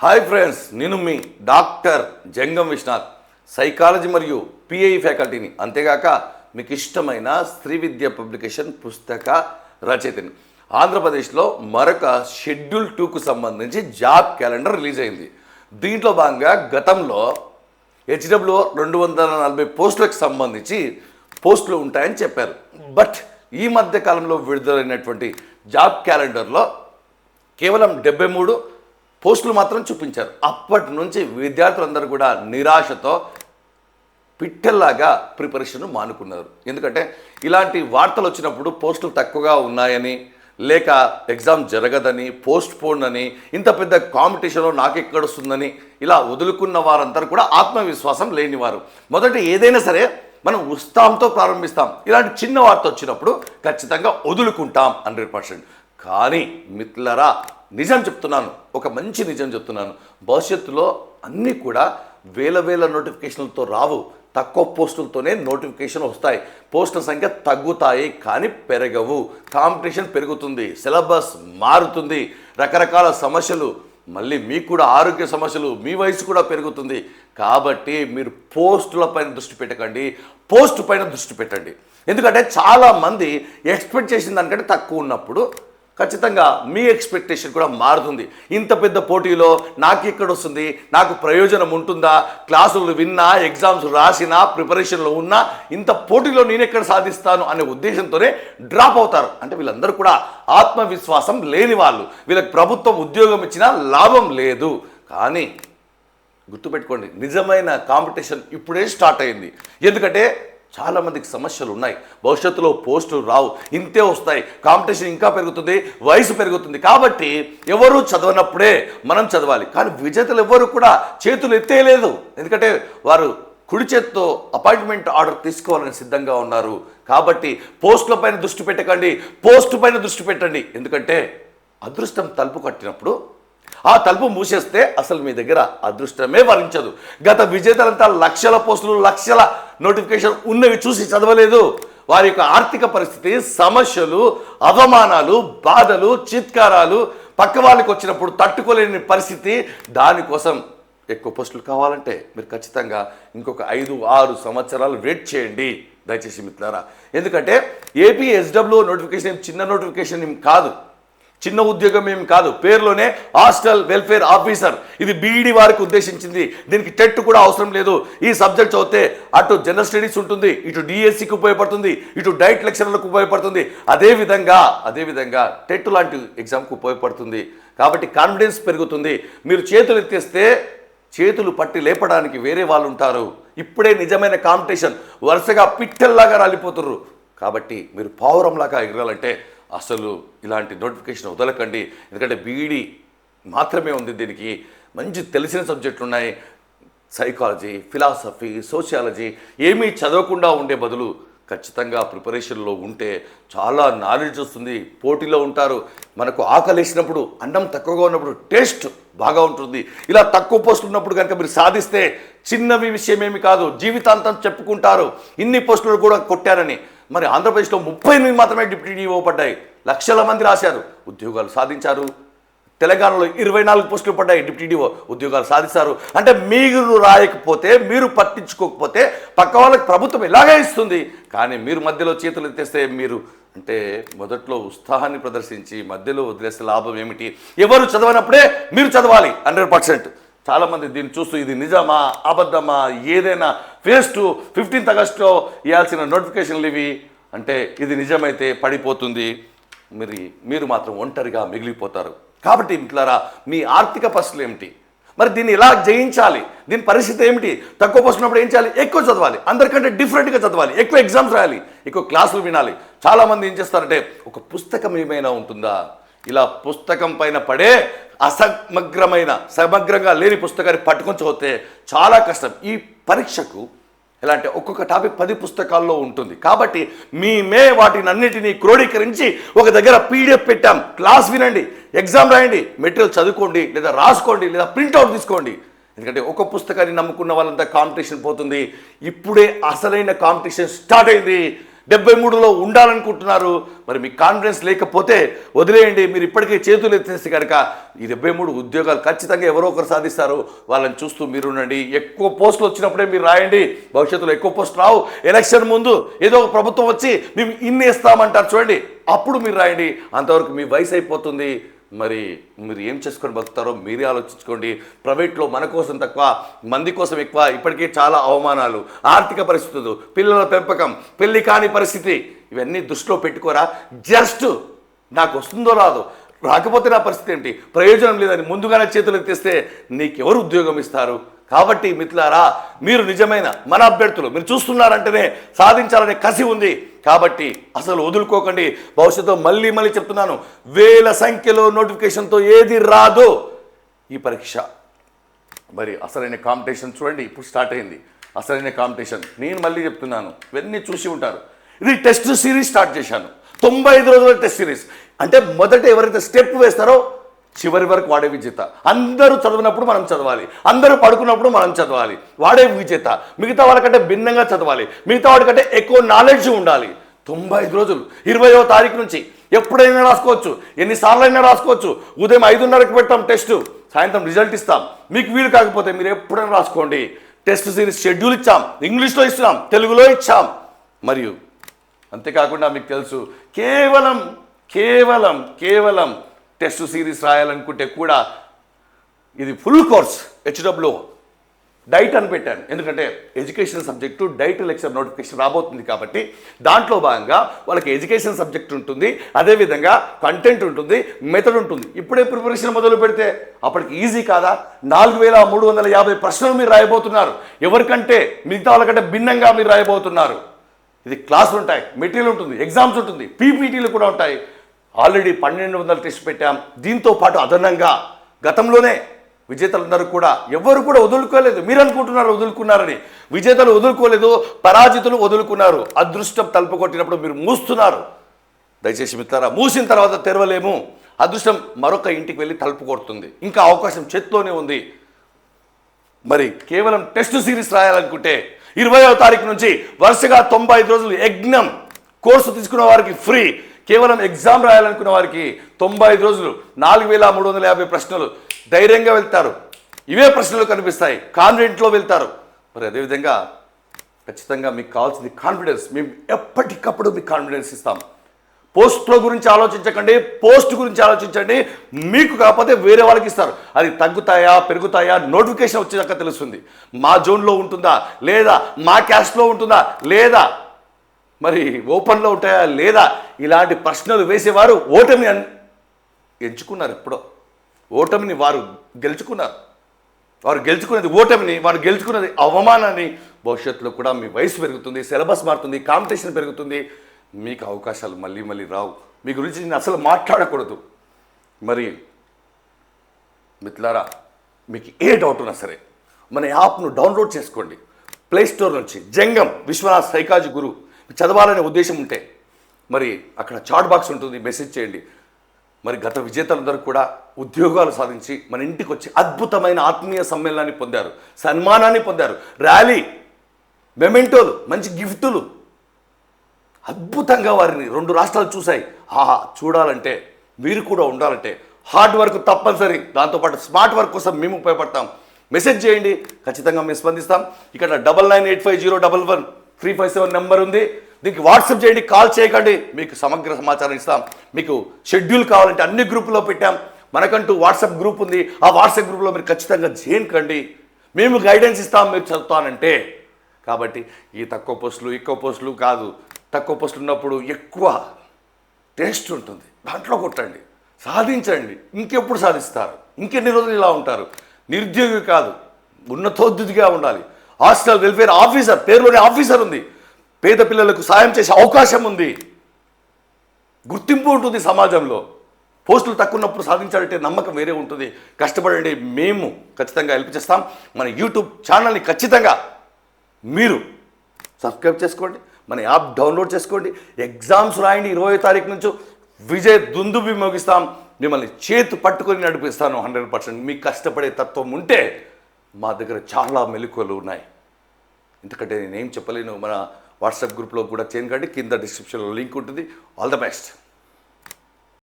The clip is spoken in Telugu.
హాయ్ ఫ్రెండ్స్, నేను మీ డాక్టర్ జంగం విశ్వనాథ్, సైకాలజీ మరియు పిఐ ఫ్యాకల్టీని, అంతేగాక మీకు ఇష్టమైన శ్రీ విద్య పబ్లికేషన్ పుస్తక రచయితని. ఆంధ్రప్రదేశ్లో మరొక షెడ్యూల్ 2కు సంబంధించి జాబ్ క్యాలెండర్ రిలీజ్ అయింది. దీంట్లో భాగంగా గతంలో హెచ్డబ్ల్యూఓ 240 పోస్టులకు సంబంధించి పోస్టులు ఉంటాయని చెప్పారు. బట్ ఈ మధ్య కాలంలో విడుదలైనటువంటి జాబ్ క్యాలెండర్లో కేవలం 73 పోస్టులు మాత్రం చూపించారు. అప్పటి నుంచి విద్యార్థులందరూ కూడా నిరాశతో పిట్టల్లాగా ప్రిపరేషన్ మానుకున్నారు. ఎందుకంటే ఇలాంటి వార్తలు వచ్చినప్పుడు పోస్టులు తక్కువగా ఉన్నాయని, లేక ఎగ్జామ్ జరగదని, పోస్ట్ పోన్ అని, ఇంత పెద్ద కాంపిటీషన్లో నాకెక్కడొస్తుందని ఇలా వదులుకున్న వారందరూ కూడా ఆత్మవిశ్వాసం లేనివారు. మొదట ఏదైనా సరే మనం ఉత్సాహంతో ప్రారంభిస్తాం. ఇలాంటి చిన్న వార్త వచ్చినప్పుడు ఖచ్చితంగా వదులుకుంటాం 100%. కానీ మిత్రులారా, నిజం చెప్తున్నాను, ఒక మంచి నిజం చెప్తున్నాను. భవిష్యత్తులో అన్నీ కూడా వేల నోటిఫికేషన్లతో రావు. తక్కువ పోస్టులతోనే నోటిఫికేషన్ వస్తాయి. పోస్టుల సంఖ్య తగ్గుతాయి కానీ పెరగవు. కాంపిటీషన్ పెరుగుతుంది, సిలబస్ మారుతుంది, రకరకాల సమస్యలు, మళ్ళీ మీకు కూడా ఆరోగ్య సమస్యలు, మీ వయసు కూడా పెరుగుతుంది. కాబట్టి మీరు పోస్టుల పైన దృష్టి పెట్టకండి, పోస్ట్ పైన దృష్టి పెట్టండి. ఎందుకంటే చాలామంది ఎక్స్పెక్ట్ చేసిన దానికంటే తక్కువ ఉన్నప్పుడు ఖచ్చితంగా మీ ఎక్స్పెక్టేషన్ కూడా మారుతుంది. ఇంత పెద్ద పోటీలో నాకు ఎక్కడ వస్తుంది, నాకు ప్రయోజనం ఉంటుందా, క్లాసులు విన్నా, ఎగ్జామ్స్ రాసినా, ప్రిపరేషన్లో ఉన్నా, ఇంత పోటీలో నేను ఎక్కడ సాధిస్తాను అనే ఉద్దేశంతోనే డ్రాప్ అవుతారు. అంటే వీళ్ళందరూ కూడా ఆత్మవిశ్వాసం లేని వాళ్ళు. వీళ్ళకి ప్రభుత్వం ఉద్యోగం ఇచ్చినా లాభం లేదు. కానీ గుర్తుపెట్టుకోండి, నిజమైన కాంపిటీషన్ ఇప్పుడే స్టార్ట్ అయింది. ఎందుకంటే చాలామందికి సమస్యలు ఉన్నాయి. భవిష్యత్తులో పోస్టులు రావు, ఇంతే వస్తాయి, కాంపిటీషన్ ఇంకా పెరుగుతుంది, వయసు పెరుగుతుంది. కాబట్టి ఎవరు చదవనప్పుడే మనం చదవాలి. కానీ విజేతలు ఎవరు కూడా చేతులు ఎత్తేయలేదు. ఎందుకంటే వారు కుడి చేత్తో అపాయింట్మెంట్ ఆర్డర్ తీసుకోవాలని సిద్ధంగా ఉన్నారు. కాబట్టి పోస్టుల పైన దృష్టి పెట్టకండి, పోస్టు పైన దృష్టి పెట్టండి. ఎందుకంటే అదృష్టం తలుపు కట్టినప్పుడు ఆ తలుపు మూసేస్తే అసలు మీ దగ్గర అదృష్టమే వరించదు. గత విజేతలంతా లక్షల పోస్టులు, లక్షల నోటిఫికేషన్ ఉన్నవి చూసి చదవలేదు. వారి యొక్క ఆర్థిక పరిస్థితి, సమస్యలు, అవమానాలు, బాధలు, చిత్కారాలు, పక్క వాళ్ళకి వచ్చినప్పుడు తట్టుకోలేని పరిస్థితి. దానికోసం ఎక్కువ పోస్టులు కావాలంటే మీరు ఖచ్చితంగా ఇంకొక 5-6 సంవత్సరాలు వెయిట్ చేయండి దయచేసి మిత్రులారా. ఎందుకంటే ఏపీ హెచ్డబ్ల్యూఓ నోటిఫికేషన్ చిన్న నోటిఫికేషన్ ఏం కాదు, చిన్న ఉద్యోగం ఏం కాదు. పేరులోనే హాస్టల్ వెల్ఫేర్ ఆఫీసర్. ఇది బీఈడి వారికి ఉద్దేశించింది. దీనికి టెట్ కూడా అవసరం లేదు. ఈ సబ్జెక్ట్ చదివితే అటు జనరల్ స్టడీస్ ఉంటుంది, ఇటు డిఎస్సికి ఉపయోగపడుతుంది, ఇటు డైట్ లెక్చరర్లకు ఉపయోగపడుతుంది, అదేవిధంగా టెట్ లాంటి ఎగ్జామ్కి ఉపయోగపడుతుంది. కాబట్టి కాన్ఫిడెన్స్ పెరుగుతుంది. మీరు చేతులు ఎత్తేస్తే చేతులు పట్టి లేపడానికి వేరే వాళ్ళు ఉంటారు. ఇప్పుడే నిజమైన కాంపిటీషన్. వరుసగా పిట్టల్లాగా రాలిపోతుర్రు. కాబట్టి మీరు పావురంలాగా ఎగరాలంటే అసలు ఇలాంటి నోటిఫికేషన్ వదలకండి. ఎందుకంటే బీఈడి మాత్రమే ఉంది. దీనికి మంచి తెలిసిన సబ్జెక్టులు ఉన్నాయి. సైకాలజీ, ఫిలాసఫీ, సోషియాలజీ ఏమీ చదవకుండా ఉండే బదులు ఖచ్చితంగా ప్రిపరేషన్లో ఉంటే చాలా నాలెడ్జ్ వస్తుంది. పోటీలో ఉంటారు. మనకు ఆకలేసినప్పుడు, అన్నం తక్కువగా ఉన్నప్పుడు టేస్ట్ బాగా ఉంటుంది. ఇలా తక్కువ పోస్టులు ఉన్నప్పుడు కనుక మీరు సాధిస్తే చిన్నవి విషయమేమి కాదు, జీవితాంతం చెప్పుకుంటారు. ఇన్ని పోస్టులు కూడా కొట్టారని. మరి ఆంధ్రప్రదేశ్లో 38 మాత్రమే డిప్యూటీ ఈవో పడ్డాయి. లక్షల మంది రాశారు, ఉద్యోగాలు సాధించారు. తెలంగాణలో 24 పోస్టులు పడ్డాయి, డిప్యూటీ ఈవో ఉద్యోగాలు సాధిస్తారు. అంటే మీరు రాయకపోతే, మీరు పట్టించుకోకపోతే పక్క వాళ్ళకి ప్రభుత్వం ఎలాగే ఇస్తుంది. కానీ మీరు మధ్యలో చేతులు ఎత్తేస్తే మీరు అంటే మొదట్లో ఉత్సాహాన్ని ప్రదర్శించి మధ్యలో వదిలేస్తే లాభం ఏమిటి? ఎవరు చదవనప్పుడే మీరు చదవాలి 100%. చాలామంది దీన్ని చూస్తూ ఇది నిజమా, అబద్ధమా, ఏదైనా ఫేస్ టు 15th ఆగస్టులో ఇవ్వాల్సిన నోటిఫికేషన్లు ఇవి అంటే ఇది నిజమైతే పడిపోతుంది. మీరు మాత్రం ఒంటరిగా మిగిలిపోతారు. కాబట్టి మిత్రులారా, మీ ఆర్థిక పరిస్థితులు ఏమిటి? మరి దీన్ని ఎలా జయించాలి? దీని పరిస్థితి ఏమిటి? తక్కువ పోస్తున్నప్పుడు ఏం చేయాలి? ఎక్కువ చదవాలి, అందరికంటే డిఫరెంట్గా చదవాలి, ఎక్కువ ఎగ్జామ్స్ రాయాలి, ఎక్కువ క్లాసులు వినాలి. చాలామంది ఏం చేస్తారంటే ఒక పుస్తకం ఏమైనా ఉంటుందా, ఇలా పుస్తకం పైన పడే సమగ్రంగా లేని పుస్తకాన్ని పట్టుకొని చదివితే చాలా కష్టం. ఈ పరీక్షకు ఎలా అంటే ఒక్కొక్క టాపిక్ 10 పుస్తకాల్లో ఉంటుంది. కాబట్టి వాటిని అన్నిటినీ క్రోడీకరించి ఒక దగ్గర పీడిఎఫ్ పెట్టాం. క్లాస్ వినండి, ఎగ్జామ్ రాయండి, మెటీరియల్ చదువుకోండి, లేదా రాసుకోండి, లేదా ప్రింట్అవుట్ తీసుకోండి. ఎందుకంటే ఒక పుస్తకాన్ని నమ్ముకున్న వాళ్ళంతా కాంపిటీషన్ పోతుంది. ఇప్పుడే అసలైన కాంపిటీషన్ స్టార్ట్ అయింది. 73లో ఉండాలనుకుంటున్నారు. మరి మీకు కాన్ఫిడెన్స్ లేకపోతే వదిలేయండి. మీరు ఇప్పటికే చేతులు ఎత్తేస్తే కనుక ఈ 73 ఉద్యోగాలు ఖచ్చితంగా ఎవరో ఒకరు సాధిస్తారు. వాళ్ళని చూస్తూ మీరు ఉండండి. ఎక్కువ పోస్టులు వచ్చినప్పుడే మీరు రాయండి. భవిష్యత్తులో ఎక్కువ పోస్టులు రావు. ఎలక్షన్ ముందు ఏదో ఒక ప్రభుత్వం వచ్చి మేము ఇన్ని ఇస్తామంటారు చూడండి, అప్పుడు మీరు రాయండి. అంతవరకు మీ వయసు అయిపోతుంది. మరి మీరు ఏం చేసుకొని బతుకుతారో మీరే ఆలోచించుకోండి. ప్రైవేట్లో మన కోసం తక్కువ, మంది కోసం ఎక్కువ. ఇప్పటికే చాలా అవమానాలు, ఆర్థిక పరిస్థితులు, పిల్లల పెంపకం, పెళ్లి కాని పరిస్థితి, ఇవన్నీ దృష్టిలో పెట్టుకోరా. జస్ట్ నాకు వస్తుందో రాదో, రాకపోతే నా పరిస్థితి ఏంటి, ప్రయోజనం లేదని ముందుగానే చేతులు ఎత్తేస్తే నీకెవరు ఉద్యోగం ఇస్తారు? కాబట్టి మిత్రులారా, మీరు నిజమైన మన అభ్యర్థులు, మీరు చూస్తున్నారంటేనే సాధించాలనే కసి ఉంది. కాబట్టి అసలు వదులుకోకండి. భవిష్యత్తులో మళ్ళీ చెప్తున్నాను, వేల సంఖ్యలో నోటిఫికేషన్తో ఏది రాదు ఈ పరీక్ష. మరి అసలైన కాంపిటీషన్ చూడండి, ఇప్పుడు స్టార్ట్ అయింది అసలైన కాంపిటీషన్. నేను మళ్ళీ చెప్తున్నాను, ఇవన్నీ చూసి ఉంటారు. ఇది టెస్ట్ సిరీస్ స్టార్ట్ చేశాను. 95 రోజుల టెస్ట్ సిరీస్ అంటే మొదట ఎవరైతే స్టెప్ వేస్తారో చివరి వరకు వాడే విజేత. అందరూ చదివినప్పుడు మనం చదవాలి, అందరూ పడుకున్నప్పుడు మనం చదవాలి, వాడే విజేత. మిగతా వాళ్ళకంటే భిన్నంగా చదవాలి, మిగతా వాడికంటే ఎక్కువ నాలెడ్జ్ ఉండాలి. 95 రోజులు 20వ తారీఖు నుంచి ఎప్పుడైనా రాసుకోవచ్చు, ఎన్నిసార్లు అయినా రాసుకోవచ్చు. ఉదయం 5:30కి పెడతాం టెస్ట్, సాయంత్రం రిజల్ట్ ఇస్తాం. మీకు వీలు కాకపోతే మీరు ఎప్పుడైనా రాసుకోండి. టెస్ట్ సిరీస్ షెడ్యూల్ ఇచ్చాం, ఇంగ్లీష్లో ఇచ్చాం, తెలుగులో ఇచ్చాం. మరియు అంతేకాకుండా మీకు తెలుసు, కేవలం టెస్ట్ సిరీస్ రాయాలనుకుంటే కూడా ఇది ఫుల్ కోర్స్ హెచ్డబ్ల్యూ డైట్ అని పెట్టాను. ఎందుకంటే education subject diet lecture notification రాబోతుంది కాబట్టి దాంట్లో భాగంగా వాళ్ళకి ఎడ్యుకేషన్ సబ్జెక్ట్ ఉంటుంది, అదేవిధంగా కంటెంట్ ఉంటుంది, మెథడ్ ఉంటుంది. ఇప్పుడే ప్రిపరేషన్ మొదలు పెడితే అప్పటికి ఈజీ కాదా? 4350 ప్రశ్నలు మీరు రాయబోతున్నారు. ఎవరికంటే మిగతా వాళ్ళకంటే భిన్నంగా మీరు రాయబోతున్నారు. ఇది క్లాసులు ఉంటాయి, మెటీరియల్ ఉంటుంది, ఎగ్జామ్స్ ఉంటుంది, పీపీటీలు కూడా ఉంటాయి. ఆల్రెడీ 1200 టెస్ట్ పెట్టాం. దీంతో పాటు అదనంగా గతంలోనే విజేతలందరూ కూడా ఎవరు కూడా వదులుకోలేదు. మీరు అనుకుంటున్నారు వదులుకున్నారని, విజేతలు వదులుకోలేదు, పరాజితులు వదులుకున్నారు. అదృష్టం తలుపు కొట్టినప్పుడు మీరు మూస్తున్నారు. దయచేసి మిత్రులారా, మూసిన తర్వాత తెరవలేము. అదృష్టం మరొక ఇంటికి వెళ్ళి తలుపు కొడుతుంది. ఇంకా అవకాశం చేతిలోనే ఉంది. మరి కేవలం టెస్ట్ సిరీస్ రాయాలనుకుంటే 20వ తారీఖు నుంచి వరుసగా 95 రోజులు యజ్ఞం కోర్సు తీసుకున్న వారికి ఫ్రీ. కేవలం ఎగ్జామ్ రాయాలనుకున్న వారికి 95 రోజులు 4350 ప్రశ్నలు. ధైర్యంగా వెళ్తారు, ఇవే ప్రశ్నలు కనిపిస్తాయి, కాన్ఫిడెంట్లో వెళ్తారు. మరి అదేవిధంగా ఖచ్చితంగా మీకు కావాల్సింది కాన్ఫిడెన్స్. మేము ఎప్పటికప్పుడు మీకు కాన్ఫిడెన్స్ ఇస్తాం. పోస్ట్లో గురించి ఆలోచించకండి, పోస్ట్ గురించి ఆలోచించండి. మీకు కాకపోతే వేరే వాళ్ళకి ఇస్తారు. అది తగ్గుతాయా పెరుగుతాయా నోటిఫికేషన్ వచ్చేదాకా తెలుస్తుంది. మా జోన్లో ఉంటుందా లేదా, మా క్యాస్ట్లో ఉంటుందా లేదా, మరి ఓపెన్లో ఉంటాయా లేదా, ఇలాంటి ప్రశ్నలు వేసేవారు ఓటమిని ఎంచుకున్నారు. ఎప్పుడో ఓటమిని వారు గెలుచుకున్నారు. వారు గెలుచుకున్నది ఓటమిని, వారు గెలుచుకున్నది అవమానాన్ని. భవిష్యత్తులో కూడా మీ వయసు పెరుగుతుంది, సిలబస్ మారుతుంది, కాంపిటీషన్ పెరుగుతుంది. మీకు అవకాశాలు మళ్ళీ రావు. మీ గురించి నేను అసలు మాట్లాడకూడదు. మరి మిత్రులారా, మీకు ఏ డౌట్ ఉన్నా సరే మన యాప్ను డౌన్లోడ్ చేసుకోండి ప్లేస్టోర్ నుంచి. జంగం విశ్వనాథ్ సైకాలజీ గురు. చదవాలనే ఉద్దేశం ఉంటే మరి అక్కడ చాట్ బాక్స్ ఉంటుంది, మెసేజ్ చేయండి. మరి గత విజేతలందరూ కూడా ఉద్యోగాలు సాధించి మన ఇంటికి వచ్చి అద్భుతమైన ఆత్మీయ సమ్మేళనాన్ని పొందారు, సన్మానాన్ని పొందారు, ర్యాలీ, మెమెంటోలు, మంచి గిఫ్టులు. అద్భుతంగా వారిని 2 రాష్ట్రాలు చూశాయి. చూడాలంటే మీరు కూడా ఉండాలంటే హార్డ్ వర్క్ తప్పనిసరి. దాంతోపాటు స్మార్ట్ వర్క్ కోసం మేము ఉపయోగపడతాం. మెసేజ్ చేయండి, ఖచ్చితంగా మేము స్పందిస్తాం. ఇక్కడ 9985011357 నెంబర్ ఉంది. దీనికి వాట్సాప్ చేయండి, కాల్ చేయకండి. మీకు సమగ్ర సమాచారం ఇస్తాం. మీకు షెడ్యూల్ కావాలంటే అన్ని గ్రూపులో పెట్టాం. మనకంటూ వాట్సాప్ గ్రూప్ ఉంది. ఆ వాట్సాప్ గ్రూప్లో మీరు ఖచ్చితంగా జాయిన్ కండి. మేము గైడెన్స్ ఇస్తాం మీరు చదువుతానంటే. కాబట్టి ఈ తక్కువ పోస్టులు ఎక్కువ పోస్టులు కాదు. తక్కువ పోస్టులు ఉన్నప్పుడు ఎక్కువ టేస్ట్ ఉంటుంది, దాంట్లో కొట్టండి, సాధించండి. ఇంకెప్పుడు సాధిస్తారు? ఇంకెన్ని రోజులు ఇలా ఉంటారు? నిరుద్యోగి కాదు, ఉన్నతోద్యోగిగా ఉండాలి. హాస్టల్ వెల్ఫేర్ ఆఫీసర్, పేరులోనే ఆఫీసర్ ఉంది. పేద పిల్లలకు సాయం చేసే అవకాశం ఉంది, గుర్తింపు ఉంటుంది సమాజంలో. పోస్టులు తక్కువ ఉన్నప్పుడు సాధించాలంటే నమ్మకం వేరే ఉంటుంది. కష్టపడండి, మేము ఖచ్చితంగా హెల్ప్ చేస్తాం. మన యూట్యూబ్ ఛానల్ని ఖచ్చితంగా మీరు సబ్స్క్రైబ్ చేసుకోండి, మన యాప్ డౌన్లోడ్ చేసుకోండి. ఎగ్జామ్స్ రాయండి. 20వ తారీఖు నుంచి విజయ్ దుందుబి మోగిస్తాం. మిమ్మల్ని చేతు పట్టుకొని నడిపిస్తాను 100%. మీకు కష్టపడే తత్వం ఉంటే మా దగ్గర చాలా మెలకువలు ఉన్నాయి. ఎందుకంటే నేనేం చెప్పలేను. మన వాట్సాప్ గ్రూప్లో కూడా చేయండి, కింద డిస్క్రిప్షన్లో లింక్ ఉంటుంది. All the best.